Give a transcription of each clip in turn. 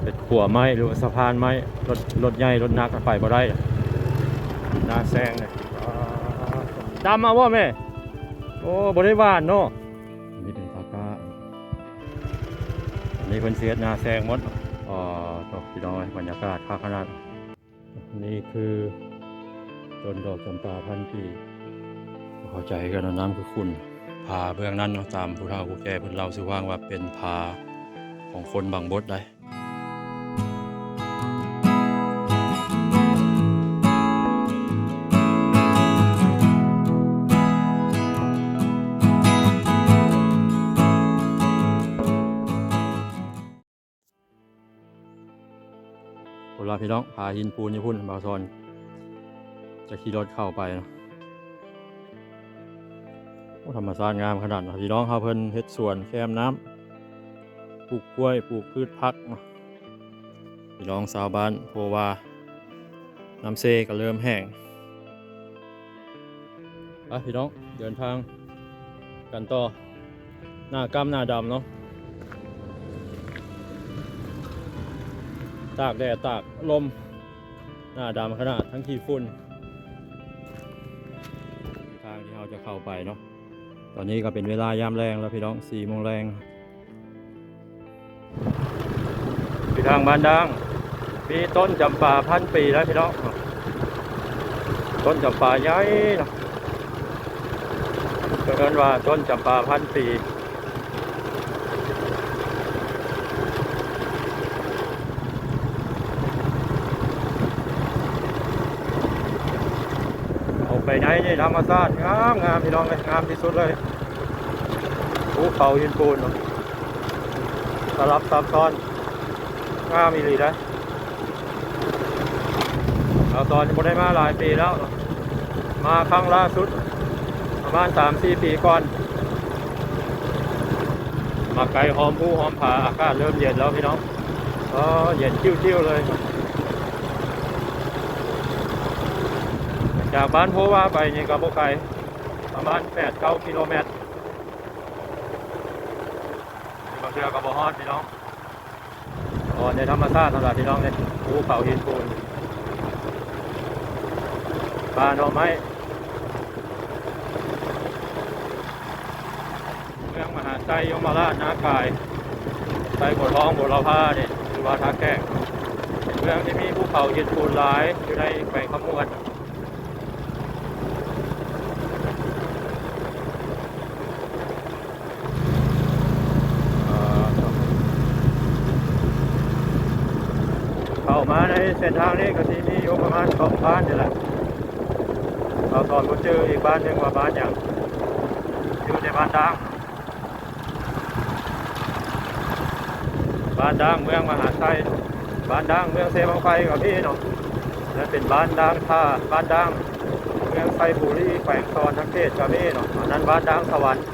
เป็นขัวไม้หรือสะพานไม้รถใหญ่รถหนักไปบ่ได้หน้าแซงเนี่ยตามมาว่าแม่โอ้บริวารเนาะนี่เป็นตากาอันนี้เป็นเสียหน้าแซงหมดตกพี่น้องบรรยากาศภาคขนาดนี่คือต้นดอกจำปาพันปีเข้าใจกันน้ำคือคุณผาเบื้องนั้นเนาะตามผู้เฒ่าผู้แก่เพิ่นเล่าสิว่างว่าเป็นผาของคนบางบดได้เวลาพี่น้องผาหินปูนญี่ปุ่นบาซอนจะขี่รถเข้าไปเนาะธรรมชาติงามขนาดนะพี่น้องเขาเพิ่นเฮ็ดสวนแคมน้ำปลูกกล้วยปลูกพืชผักนะพี่น้องชาวบ้านโพวาน้ำเซก็เริ่มแห้งไปพี่น้องเดินทางกันต่อหน้ากำหน้าดำเนาะตากแดดตากลมหน้าดำขนาดทั้งขี้ฝุ่นทางที่เราจะเข้าไปเนาะตอนนี้ก็เป็นเวลายามแรงแล้วพี่น้อง4 โมงแรงที่ทางบ้านดังมีต้นจำปาพันปีแล้วพี่น้องต้นจำปาใหญ่เนาะเรียกว่าต้นจำปาพันปีเอาไปไหนนี่ธรรมชาติงามงามพี่น้องเลยงามที่สุดเลยภูเขาหินปูนสลับซับซ้อนงามอีหลีนะเราตอนนี้ไม่ได้มาหลายปีแล้วมาครั้งล่าสุดประมาณ 3-4 ปีก่อนมาไกลหอมผู้หอมผาอากาศเริ่มเย็นแล้วพี่น้องเย็นชิวๆเลยจากบ้านโพว่าไปนี่ก็บ่ไกลประมาณ 8-9 กิโลเมตรบางเทื่อก็บ่ฮอดพี่น้องในธรรมชาติสำหรับพี่น้องเนี่ยภูเขาหินปูนป่าหน่อไม้เมืองมหาไซยมราชนากายไซบัวทองบัวลาภาเนี่ยคือว่าท่าแก้งเป็นเมืองที่มีภูเขาหินปูนหลายอยู่ในแขวงขมวนเข้ามาในเส้นทางนี้ก็ที่มีอยู่ประมาณ2 บ้านนี่แหละเราตอนก็เจออีกบ้านหนึ่งว่าบ้านอย่างอยู่ในบ้านดังเมืองมหาไซบ้านดังเมืองเซบังไฟกับพี่เนาะนั่นเป็นบ้านดังท่าบ้านดังเมืองไซบุรีแขวงซอนทั้งเขตกับพี่เนาะอันนั้นบ้านดังสวรรค์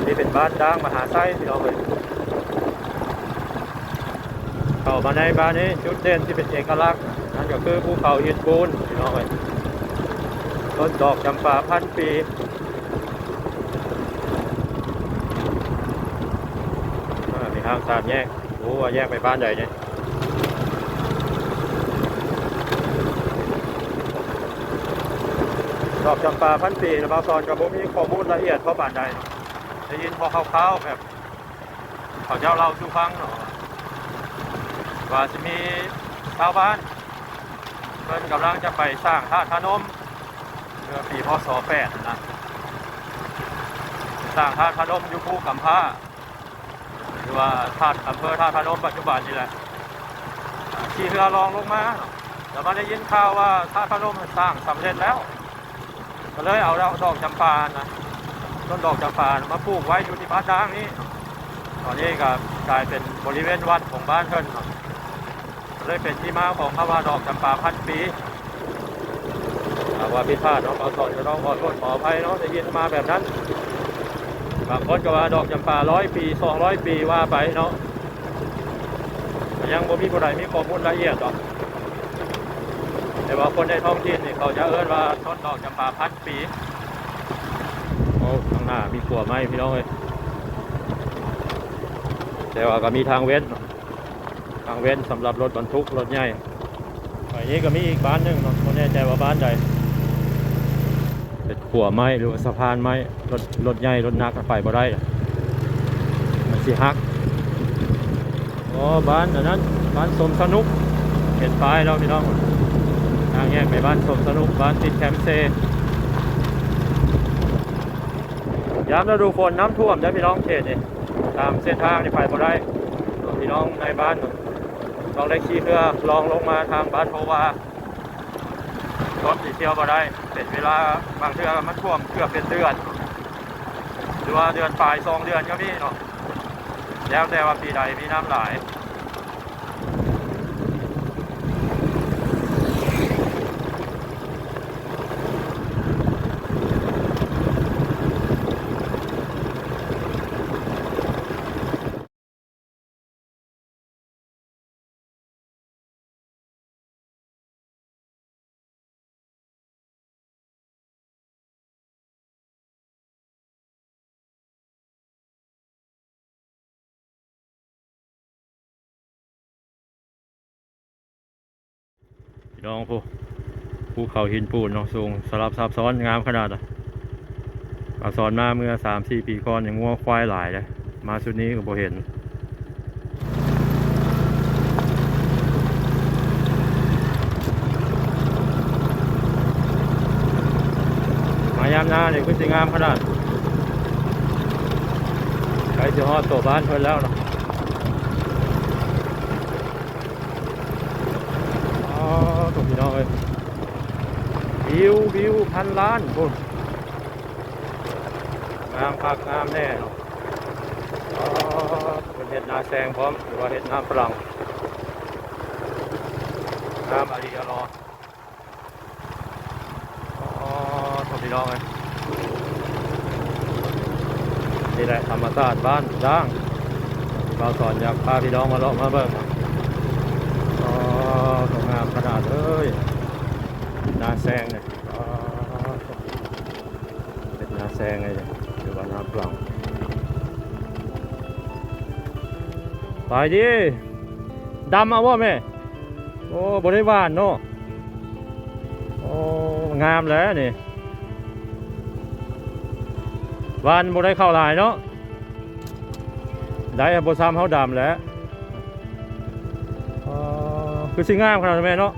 นี่เป็นบ้านดังมหาไซที่เราไปเข้ามาในบ้านนี้จุดเด่นที่เป็นเอกลักษณ์นั่นก็คือภูเขาหินปูนพี่น้องเอ้ยต้นดอกจำปาพันปีมีทางสามแยกรู้ว่าแยกไปบ้านใหญ่เนี่ยดอกจำปาพันปีนะบางตอนกับผมมีข้อมูลละเอียดเพราะบ้านใดได้ยินพอคร่าวๆแบบเขาเจ้าเล่าสู่ฟังเนาะว่าจะมีชาวบ้านเพิ่นกำลังจะไปสร้างธาตุพนมเมื่อปีพ.ศ. 8นะสร้างธาตุพนมอยู่ภูกำพร้าหรือว่าธาตุอำเภอธาตุพนมปัจจุบันนี่แหละขี่เรือรองลงมาแล้วมาได้ยินข่าวว่าธาตุพนมสร้างสำเร็จแล้วก็เลยเอาดอกจำปานะต้นดอกจำปามาปลูกไว้อยู่ที่บ้านดังนี้ตอนนี้ก็กลายเป็นบริเวณวัดของบ้านเพิ่นเลยเป็นที่มาของคำว่าดอกจำปาพันปีว่าพิพาทเนาะเราสอนจะต้องขอโทษขออภัยเนาะจะยินมาแบบนั้นบางคนก็ว่าดอกจำปา100 ปี200 ปีว่าไปเนาะยังบ่มีผู้ใดมีข้อมูลละเอียดหรอกแต่ว่าคนในท้องถิ่นนี่เขาจะเอิ้นว่าต้นดอกจำปาพันปีโอ้ข้างหน้ามีขัวไม้พี่น้องเลย แต่ว่าก็มีทางเว้นทางเว้นสำหรับรถบรรทุกรถใหญ่ฝั่งนี้ก็มีอีกบ้านหนึ่งเนาะไม่แน่ใจว่าบ้านใดเป็นขัวไม้หรือว่าสะพานไม้รถใหญ่รถหนักไปบ่ได้มันสิฮักอ๋อบ้านอันนั้นบ้านสมสนุกเห็นป้ายแล้วพี่น้องทางแยกไปบ้านสมสนุกบ้านติดแคมป์เซยามฤดูฝนน้ำท่วมได้พี่น้องเขตนี่ตามเส้นทางนี่ไปบ่ได้พี่น้องในบ้านต้องได้ขี่เรือลองลงมาทางบ้านโพวารถสีเที่ยวบ่ได้เป็นเวลาบางเทื่อมันท่วมเกือบเป็นเดือนหรือว่าเดือนปลาย2 เดือนก็มีเนาะแล้วแต่ว่าปีใดมีน้ำหลายพี่น้องภูเขาหินปูนเนาะสูงสลับซับซ้อนงามขนาดอ่ะสอนมาเมื่อ 3-4 ปีก่อนอย่างงัวควายหลายเลยมาชุดนี้ก็บ่เห็นมายามหน้าเนี่ยก็จะงามขนาดใกล้จะฮอดตัวบ้านเพิ่นแล้วเนาะอ๋อถูกพี่น้องเลยวิวพันล้านพุ่นงามคักงามแน่เนาะเป็นเห็ดนาแซงพร้อมหรือว่าเห็ดน้ำฝรั่งน้ำอาริยารอถูกพี่น้องเลยนี่แหละธรรมชาติบ้านด่างเราสอนอยากพาพี่น้องมาเลาะมาเบิ่งสวยงามขนาดเลยนาแซงเนี่ยเป็นนาแซงไงเนี่ยหรือว่าน้ำฝรั่งไปดิดำเอาว่าแม่โอ้บริวารเนาะโอ้งามแล้วนี่วานบริเข้าลายเนาะได้บซ้ำเขาดำแล้วคือสิ่งงามขนาดแม่เนาะ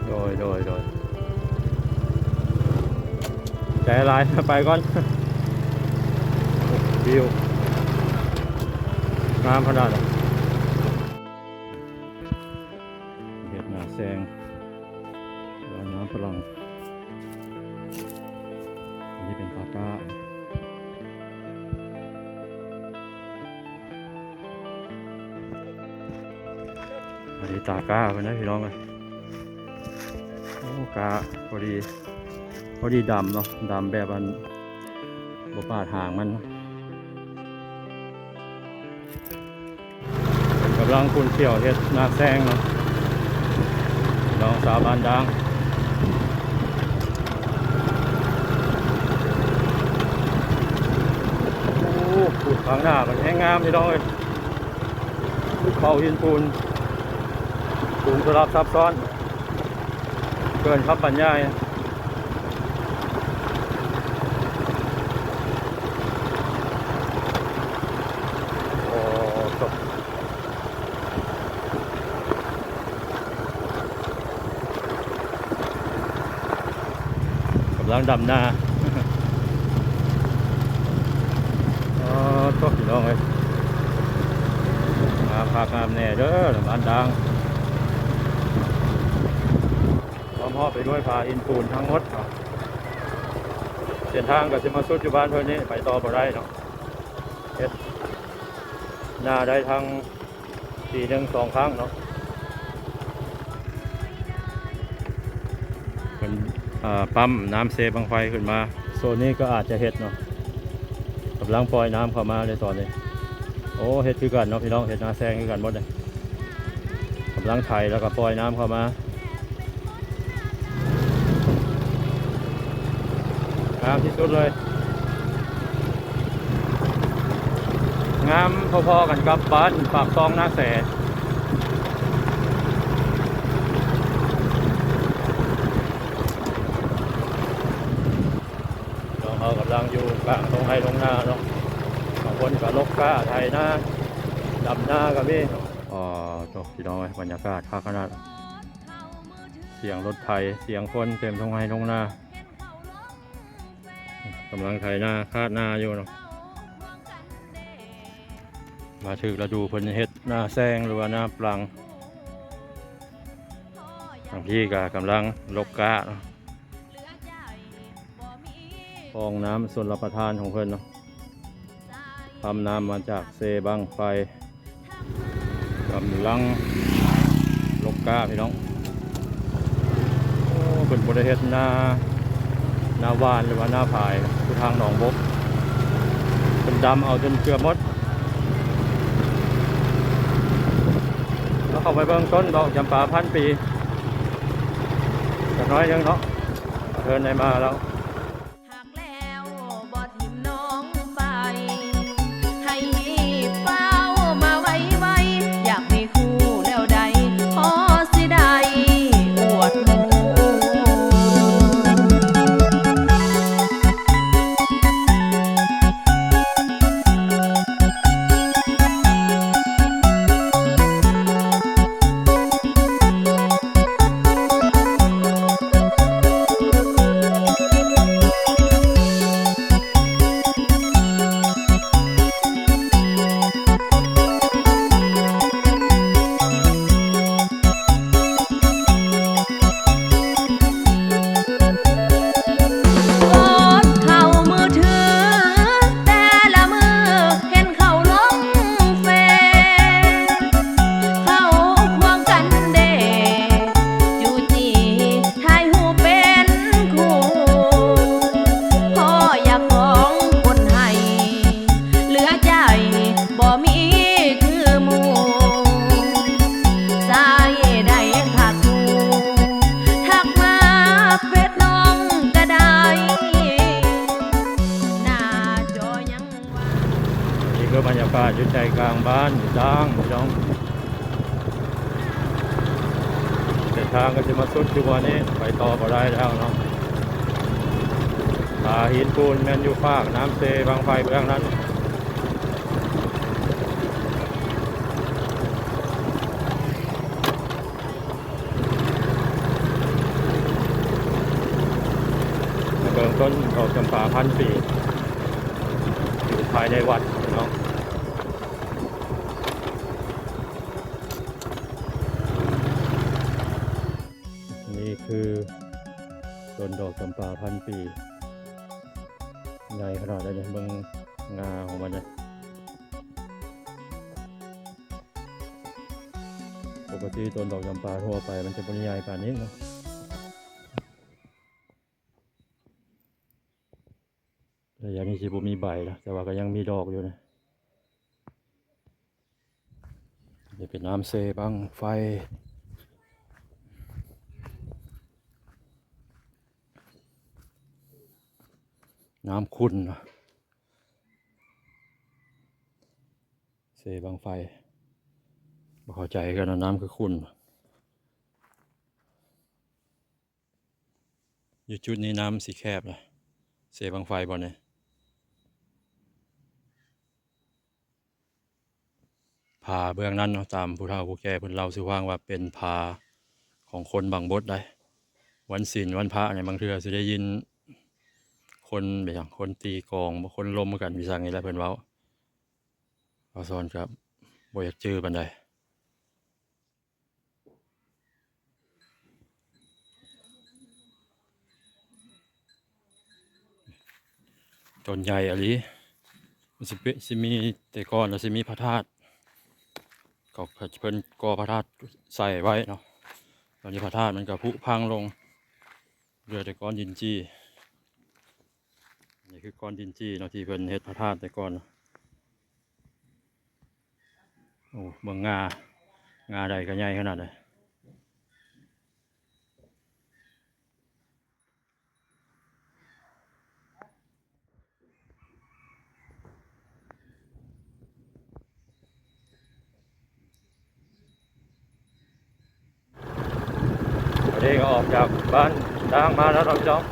โดยใจลายไปก่อนวิวงามขนาดเห็ดหนาแซงน้ำฝรั่งอันนี้เป็นปาก้าอันนี้ตาก้าไปนะพี่น้องเลยโอ้กาพอดีดำเนาะดำแบบมันบปาดหางมันกำลังคุณเชี่ยวเฮ็ดนาแซงเนาะน้องสาวบ้านดังโอ้ขุดทางหน้ามันแห้งงามพี่น้องเลยภูเขาหินปูนสูงสลับซับซ้อนเกินครับบรรยายกำลังดำนาก็พี่น้องเลยงามภาคงามแน่เด้อบ้านดังพร้อมห่อไปด้วยพาอินปูนทั้งหมดเส้นทางก็จะมาสุดอยู่บ้านเพื่อนนี้ไปต่อบ่ได้เนาะเฮ็ดหน้าได้ทั้งปีหนึ่ง2 ครั้งเนาะเป็นปั๊มน้ำเซบังไฟขึ้นมาโซนนี้ก็อาจจะเฮ็ดเนาะกำลังปล่อยน้ำเข้ามาในตอนนี้โอ้เฮ็ดคือกันเนาะพี่น้องเฮ็ดนาแซงคือกันหมดเลยกำลังไถแล้วก็ปล่อยน้ำเข้ามางามที่สุดเลย งามพอๆกันกับบ้านปากซองนาแสเรากำลังอยู่กลางตรงไฮตรงหน้าเนาะบางคนก็ลกก้าไทยนะดำหน้ากับพี่จบพี่น้องบรรยากาศภาคขนาดเสียงรถไทยเสียงคนเต็มตรงไฮตรงหน้ากำลังไถหน้าคาดหน้าอยู่เนาะมาถึงฤดูเพิ่นเฮ็ดหน้าแซงหรือว่าหน้าปลังบางที่ก็กำลังลกกะคลองน้ำส่วนรับประทานของเพิ่นเนาะทำน้ำมาจากเซบังไฟกำลังลกกะพี่น้องโอ้เพิ่นบ่ได้เฮ็ดหน้าวานหรือว่าหน้าผายคือทางหนองบกเป็นดำเอาจนเกือบหมดแล้วเข้าไปเบื้องต้นดอกจำปา1,000 ปีจะน้อยยังเนาะเดินในมาแล้วหากแล้วบ่ทิมน้องไปให้เป้ามาไว้อยากมีคู่แล้วใดพอสิได้อวดหมู่บรรยากาศอยู่ใจกลางบ้านอยู่จ้างพี่น้องเส้นทางก็จะมาสุดอยู่วันนี้ไปต่อก็ได้แล้วเนาะตาหินปูนแมนยูฟากน้ำเซบางไฟเบื้องนั้นเบื้องต้นดอกจำปา1,000 ปีอยู่ภายในวัดเนาะนี่คือต้นดอกจำปา1,000 ปีใหญ่ขนาดไหนเนี่ยเบิ่งงาของมันเนี่ยปกติต้นดอกจำปาทั่วไปมันจะเป็นใหญ่กว่านี้เนาะแต่อย่างนี้สิบ่มีใบนะแต่ว่าก็ยังมีดอกอยู่นะนี่เป็นน้ำเซบังไฟน้ำขุ่นเซบังไฟบ่เข้าใจกันนะน้ำคือขุ่นอยู่จุดนี้น้ำสีแคบนะเซบังไฟบ่เนี่ยผาเบื้องนั้นเนาะตามผู้เฒ่าผู้แก่เพิ่นเล่าสู่ฟังว่าเป็นผาของคนบางบดได้วันศีลวันพระเนี่ยบางเทื่อสิได้ยินคนแบบอย่างคนตีกองบ่คนล้มกันมีสั่งนี่แหละเพิ่นเว้าเอาซ้อนครับบ่อยากเจอปานใดต้นใหญ่อะลีมันสิมีแต่ก่อนแล้วสิมีพระธาตุก็เพิ่นก่อพระธาตุใส่ไว้เนาะตอนนี้พระธาตุมันก็ผุพังลงเหลือแต่ก้อนดินจี้นี่คือก้อนดินจี้เนาะที่เพิ่นเฮ็ดพระธาตุแต่ก่อนโอ้เบิ่งงาใดก็ใหญ่ขนาดเลย วันนี้ก็ออกจากบ้านด่างมาแล้วเนาะพี่น้อง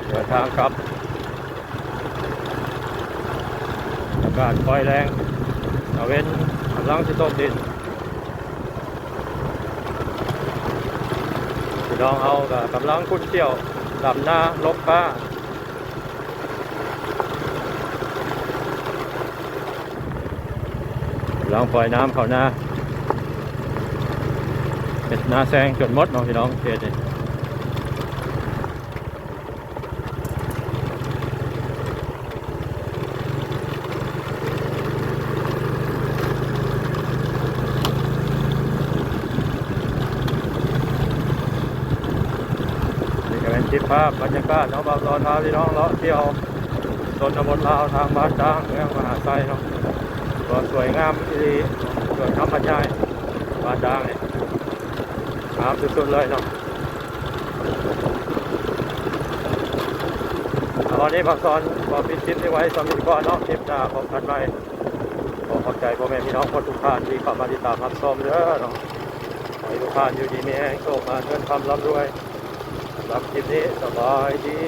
เดินทางกลับอากาศค่อยแรงตะเวนกำลังสิตกดินพี่น้องเอาก็กำลังคุ้นเที่ยวดำหน้าลบป้ากำลังปล่อยน้ำเข้าหน้าเป็นหน้าแซงจนหมดเนาะพี่น้องเขตนี่เป็นคลิปภาพบรรยากาศเนาะบางตอนพาพี่น้องเลาะเที่ยวชนบทลาวทางบ้านด่างเมืองมหาไซเนาะก็สวยงามดีสวยธรรมชาติบ้านด่างเนี่ยงามสุดๆเลยเนาะตอนนี้บางตอนก็ปิดคลิปนี้ไว้สำหรับก่อนเนาะคลิปหน้าพบกันใหม่ขอขอบใจพ่อแม่พี่น้องทุกท่านที่เข้ามาติดตามรับชมเด้อเนาะขอให้ทุกท่านอยู่ดีมีแรงโชคมาเงินคำร่ำรวยสำหรับคลิปนี้สบายดี